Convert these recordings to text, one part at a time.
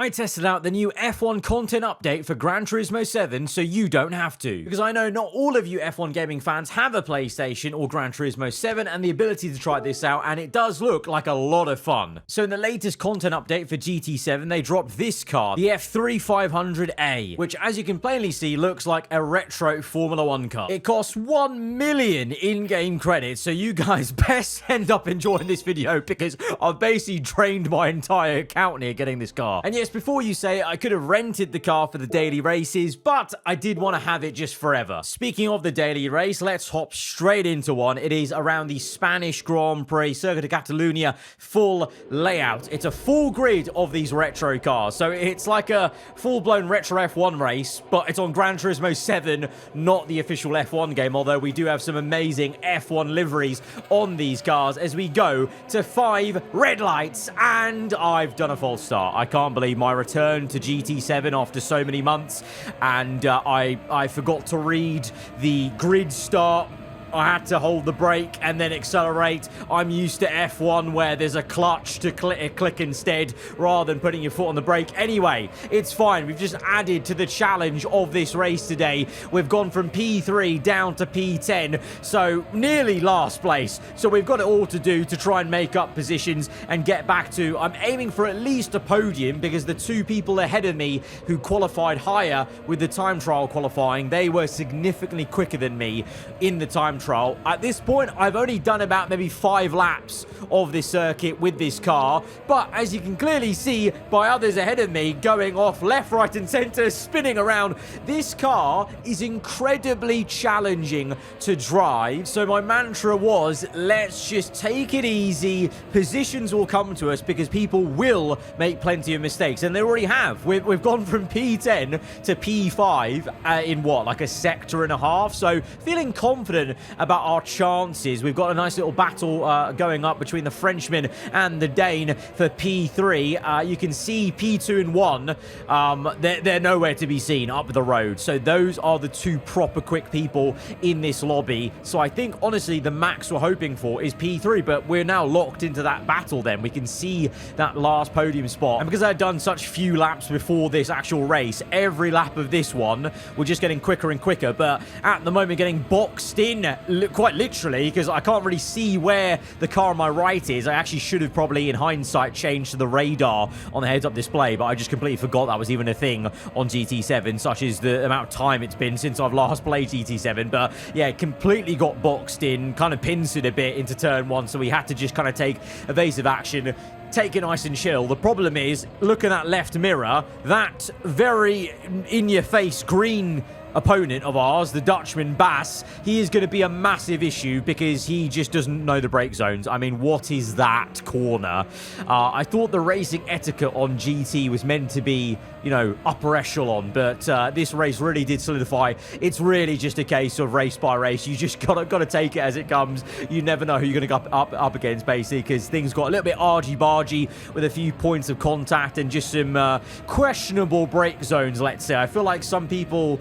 I tested out the new F1 content update for Gran Turismo 7 so you don't have to. Because I know not all of you F1 gaming fans have a PlayStation or Gran Turismo 7 and the ability to try this out, and it does look like a lot of fun. So in the latest content update for GT7, they dropped this car, the F3500A, which as you can plainly see looks like a retro Formula 1 car. It costs 1 million in-game credits, so you guys best end up enjoying this video because I've basically drained my entire account here getting this car. And yes, before you say I could have rented the car for the daily races, but I did want to have it just forever. Speaking of the daily race, let's hop straight into one. It is around the Spanish Grand Prix, Circuit de Catalunya full layout. It's a full grid of these retro cars, so it's like a full-blown retro F1 race, but it's on Gran Turismo 7, not the official F1 game, although we do have some amazing F1 liveries on these cars as we go to 5 red lights, and I've done a false start. I can't believe my return to GT7 after so many months, and I forgot to read the grid start. I had to hold the brake and then accelerate. I'm used to F1 where there's a clutch to click instead rather than putting your foot on the brake. Anyway, it's fine. We've just added to the challenge of this race today. We've gone from P3 down to P10, so nearly last place. So we've got it all to do to try and make up positions and get back to, I'm aiming for at least a podium because the 2 people ahead of me who qualified higher with the time trial qualifying, they were significantly quicker than me in the time trial. At this point, I've only done about maybe 5 laps of this circuit with this car, but as you can clearly see by others ahead of me going off left, right and center, spinning around, this car is incredibly challenging to drive. So my mantra was, let's just take it easy. Positions will come to us because people will make plenty of mistakes, and they already have. We've gone from P10 to P5 in what, like a sector and a half, so feeling confident about our chances. We've got a nice little battle going up between the Frenchman and the Dane for P3. You can see P2 and 1. They're nowhere to be seen up the road. So those are the 2 proper quick people in this lobby. So I think, honestly, the max we're hoping for is P3, but we're now locked into that battle then. We can see that last podium spot. And because I'd done such few laps before this actual race, every lap of this one, we're just getting quicker and quicker. But at the moment, getting boxed in quite literally, because I can't really see where the car on my right is. I actually should have probably, in hindsight, changed to the radar on the heads-up display, but I just completely forgot that was even a thing on GT7, such as the amount of time it's been since I've last played GT7. But yeah, completely got boxed in, kind of pincered a bit into turn 1, so we had to just kind of take evasive action, take it nice and chill. The problem is, look at that left mirror, that very in-your-face green opponent of ours, the Dutchman Bas, he is going to be a massive issue because he just doesn't know the brake zones. I mean, what is that corner? I thought the racing etiquette on GT was meant to be, you know, upper echelon, but this race really did solidify. It's really just a case of race by race. You just gotta take it as it comes. You never know who you're going to go up against, basically, because things got a little bit argy-bargy with a few points of contact and just some questionable brake zones, let's say. I feel like some people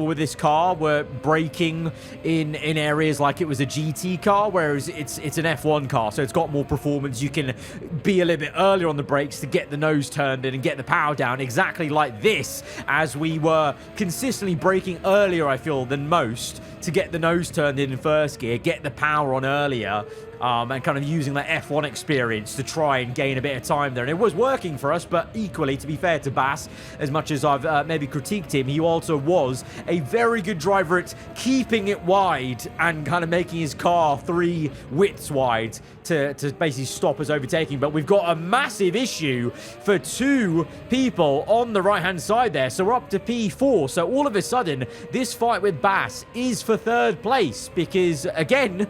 with this car were braking in areas like it was a GT car, whereas it's an F1 car, so it's got more performance. You can be a little bit earlier on the brakes to get the nose turned in and get the power down, exactly like this, as we were consistently braking earlier, I feel, than most to get the nose turned in first gear, get the power on earlier, and kind of using that F1 experience to try and gain a bit of time there. And it was working for us, but equally, to be fair to Bas, as much as I've maybe critiqued him, he also was a very good driver at keeping it wide and kind of making his car 3 widths wide to basically stop us overtaking. But we've got a massive issue for 2 people on the right-hand side there. So we're up to P4. So all of a sudden, this fight with Bas is for 3rd place because, again,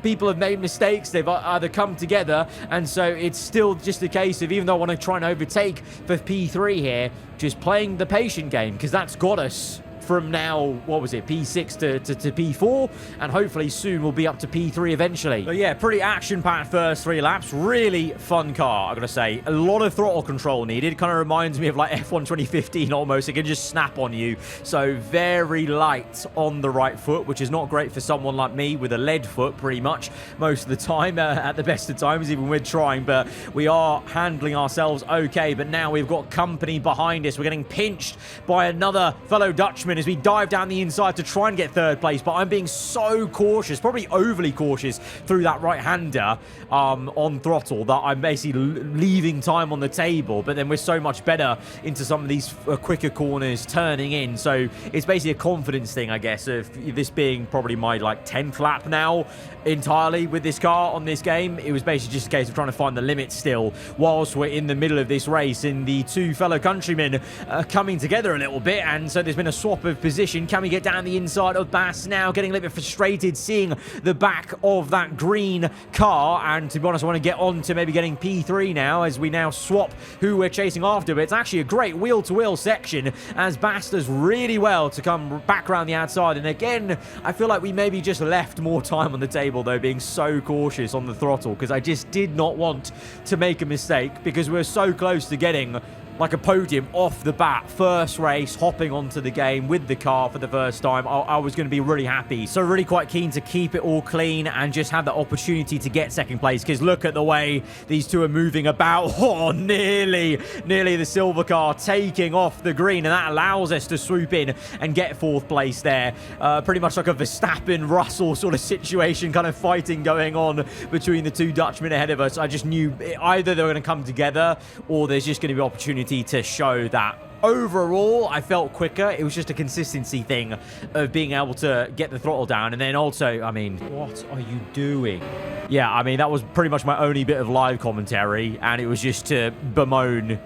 people have made mistakes. They've either come together, and so it's still just a case of, even though I want to try and overtake for P3 here, just playing the patient game, because that's got us from now, what was it, P6 to P4, and hopefully soon we'll be up to P3 eventually. But yeah, pretty action-packed first 3 laps. Really fun car, I gotta say. A lot of throttle control needed. Kind of reminds me of like F1 2015 almost. It can just snap on you. So very light on the right foot, which is not great for someone like me with a lead foot pretty much most of the time, at the best of times, even with trying. But we are handling ourselves okay. But now we've got company behind us. We're getting pinched by another fellow Dutchman as we dive down the inside to try and get 3rd place. But I'm being so cautious, probably overly cautious through that right-hander on throttle, that I'm basically leaving time on the table. But then we're so much better into some of these quicker corners turning in. So it's basically a confidence thing, I guess, of this being probably my like 10th lap now entirely with this car on this game. It was basically just a case of trying to find the limit still whilst we're in the middle of this race, and the 2 fellow countrymen coming together a little bit. And so there's been a swap of position. Can we get down the inside of Bass now? Getting a little bit frustrated seeing the back of that green car. And to be honest, I want to get on to maybe getting P3 now as we now swap who we're chasing after. But it's actually a great wheel-to-wheel section as Bass does really well to come back around the outside. And again, I feel like we maybe just left more time on the table, though, being so cautious on the throttle, because I just did not want to make a mistake, because we were so close to getting like a podium off the bat. First race, hopping onto the game with the car for the first time. I was going to be really happy. So really quite keen to keep it all clean and just have the opportunity to get 2nd place, because look at the way these 2 are moving about. Oh, nearly the silver car taking off the green, and that allows us to swoop in and get 4th place there. Pretty much like a Verstappen-Russell sort of situation, kind of fighting going on between the 2 Dutchmen ahead of us. I just knew either they were going to come together, or there's just going to be opportunity to show that overall I felt quicker. It was just a consistency thing of being able to get the throttle down. And then also, I mean, what are you doing? Yeah, I mean, that was pretty much my only bit of live commentary, and it was just to bemoan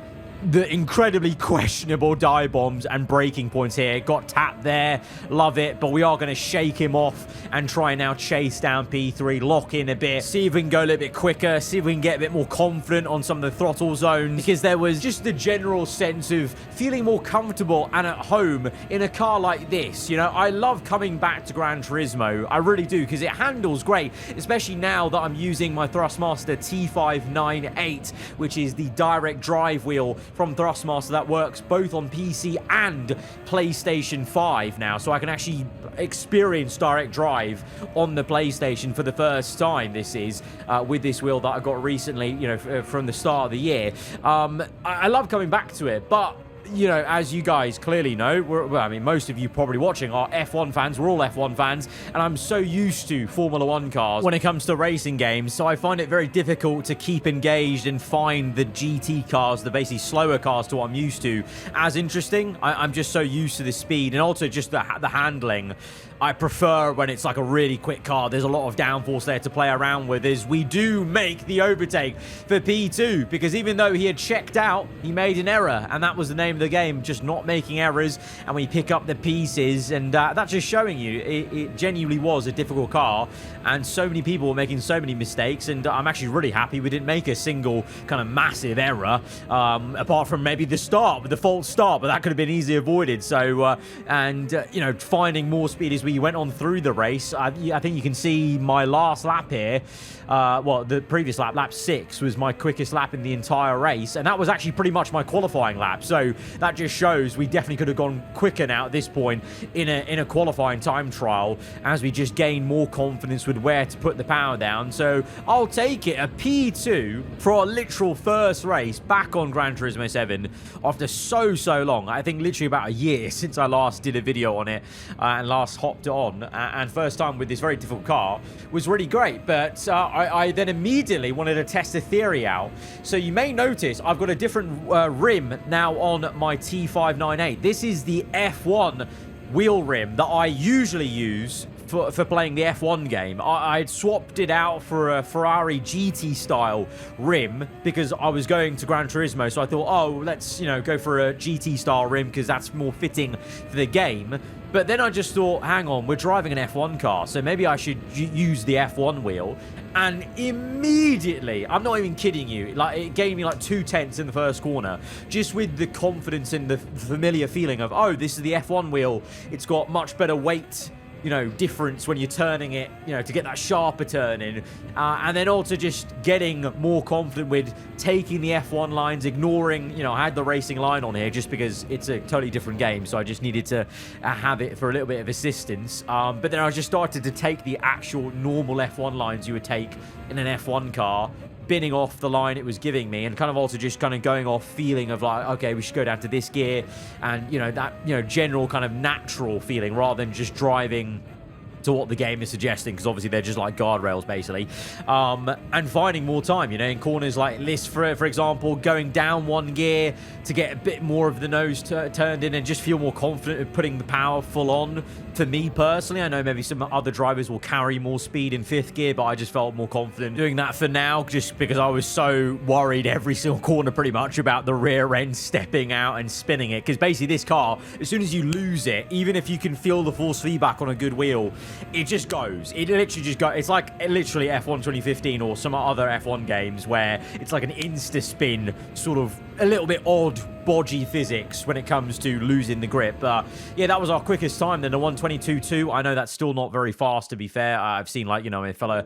the incredibly questionable dive bombs and braking points here. Got tapped there. Love it. But we are going to shake him off and try and now chase down P3. Lock in a bit. See if we can go a little bit quicker. See if we can get a bit more confident on some of the throttle zones. Because there was just the general sense of feeling more comfortable and at home in a car like this. You know, I love coming back to Gran Turismo. I really do, because it handles great. Especially now that I'm using my Thrustmaster T598, which is the direct drive wheel from Thrustmaster that works both on PC and PlayStation 5 now. So I can actually experience direct drive on the PlayStation for the first time. This is with this wheel that I got recently, you know, from the start of the year. I love coming back to it, but you know, as you guys clearly know, well, I mean, most of you probably watching are F1 fans. We're all F1 fans, and I'm so used to Formula 1 cars when it comes to racing games, so I find it very difficult to keep engaged and find the GT cars, the basically slower cars to what I'm used to, as interesting. I'm just so used to the speed and also just the handling. I prefer when it's like a really quick car. There's a lot of downforce there to play around with, as we do make the overtake for P2, because even though he had checked out, he made an error, and that was the name of the game, just not making errors, and we pick up the pieces, and that's just showing you it genuinely was a difficult car, and so many people were making so many mistakes, and I'm actually really happy we didn't make a single kind of massive error, apart from maybe the start, with the false start, but that could have been easily avoided. So, you know, finding more speed as we went on through the race. I think you can see my last lap here. Well, the previous lap, lap 6, was my quickest lap in the entire race, and that was actually pretty much my qualifying lap. So that just shows we definitely could have gone quicker now at this point in a qualifying time trial, as we just gain more confidence with where to put the power down. So I'll take it, a P2 for our literal first race back on Gran Turismo 7 after so long. I think literally about a year since I last did a video on it and last hopped on, and first time with this very difficult car was really great. But I then immediately wanted to test the theory out. So you may notice I've got a different rim now on my T598. This is the F1 wheel rim that I usually use for playing the F1 game. I'd swapped it out for a Ferrari GT style rim because I was going to Gran Turismo, so I thought, oh, let's, you know, go for a GT style rim because that's more fitting for the game. But then I just thought, hang on, we're driving an F1 car, so maybe I should use the F1 wheel. And immediately, I'm not even kidding you, like, it gave me like 2/10 in the first corner, just with the confidence and the familiar feeling of, oh, this is the F1 wheel. It's got much better weight, you know, difference when you're turning it, you know, to get that sharper turn in. And then also just getting more confident with taking the F1 lines, ignoring, you know, I had the racing line on here just because it's a totally different game, so I just needed to have it for a little bit of assistance. But then I just started to take the actual normal F1 lines you would take in an F1 car, binning off the line it was giving me, and kind of also just kind of going off feeling of like, okay, we should go down to this gear, and, you know, that, you know, general kind of natural feeling rather than just driving to what the game is suggesting, because obviously they're just like guardrails basically, and finding more time, you know, in corners like this, for example, going down one gear to get a bit more of the nose turned in and just feel more confident of putting the power full on. For me personally, I know maybe some other drivers will carry more speed in 5th gear, but I just felt more confident doing that for now, just because I was so worried every single corner pretty much about the rear end stepping out and spinning it, because basically this car, as soon as you lose it, even if you can feel the force feedback on a good wheel, it just goes. It literally just goes. It's like literally F1 2015 or some other F1 games where it's like an insta-spin, sort of a little bit odd, bodgy physics when it comes to losing the grip. But yeah, that was our quickest time then, the 122.2. I know that's still not very fast, to be fair. I've seen, like, you know, a fellow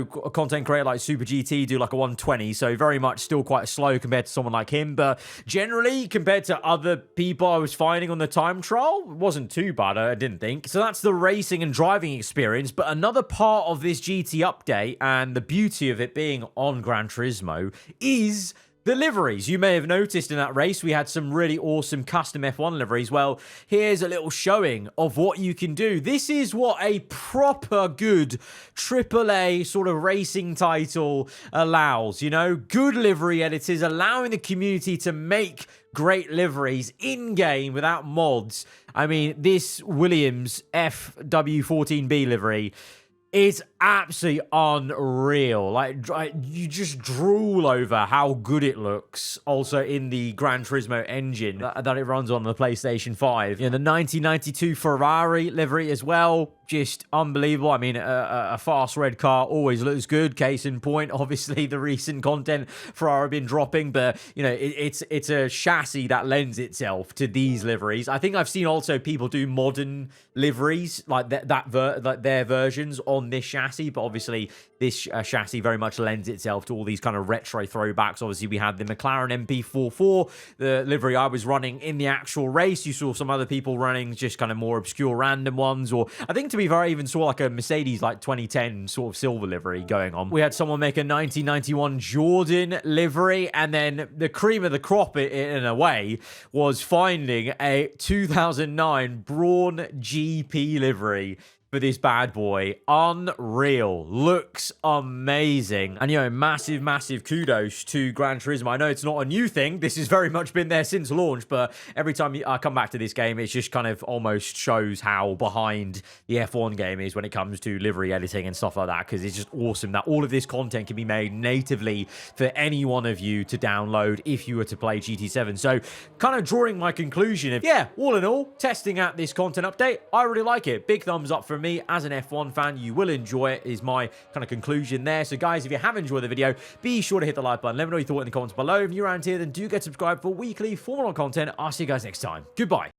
content creator like Super GT do like a 120, so very much still quite slow compared to someone like him. But generally, compared to other people I was finding on the time trial, it wasn't too bad, I didn't think. So that's the racing and driving experience. But another part of this GT update, and the beauty of it being on Gran Turismo, is the liveries. You may have noticed in that race, we had some really awesome custom F1 liveries. Well, here's a little showing of what you can do. This is what a proper good AAA sort of racing title allows, you know? Good livery editors allowing the community to make great liveries in-game without mods. I mean, this Williams FW14B livery, it's absolutely unreal. Like, you just drool over how good it looks. Also in the Gran Turismo engine that it runs on the PlayStation 5. You know, the 1992 Ferrari livery as well, just unbelievable. I mean, a fast red car always looks good. Case in point, obviously, the recent content Ferrari have been dropping. But, you know, it's a chassis that lends itself to these liveries. I think I've seen also people do modern liveries, like like their versions on this chassis. But obviously, this chassis very much lends itself to all these kind of retro throwbacks. Obviously, we had the McLaren MP44, the livery I was running in the actual race. You saw some other people running just kind of more obscure random ones, or I think, to be fair, I even saw like a Mercedes like 2010 sort of silver livery going on. We had someone make a 1991 Jordan livery, and then the cream of the crop in a way was finding a 2009 Brawn GP livery for this bad boy. Unreal. Looks amazing. And, you know, massive kudos to Gran Turismo. I know it's not a new thing. This has very much been there since launch, but every time I come back to this game, it just kind of almost shows how behind the F1 game is when it comes to livery editing and stuff like that, because it's just awesome that all of this content can be made natively for any one of you to download if you were to play GT7. So, kind of drawing my conclusion of, yeah, all in all, testing out this content update, I really like it. Big thumbs up from me. As an F1 fan, you will enjoy it, is my kind of conclusion there. So guys, if you have enjoyed the video, be sure to hit the like button. Let me know what you thought in the comments below. If you're around here, then do get subscribed for weekly Formula 1 content. I'll see you guys next time. Goodbye.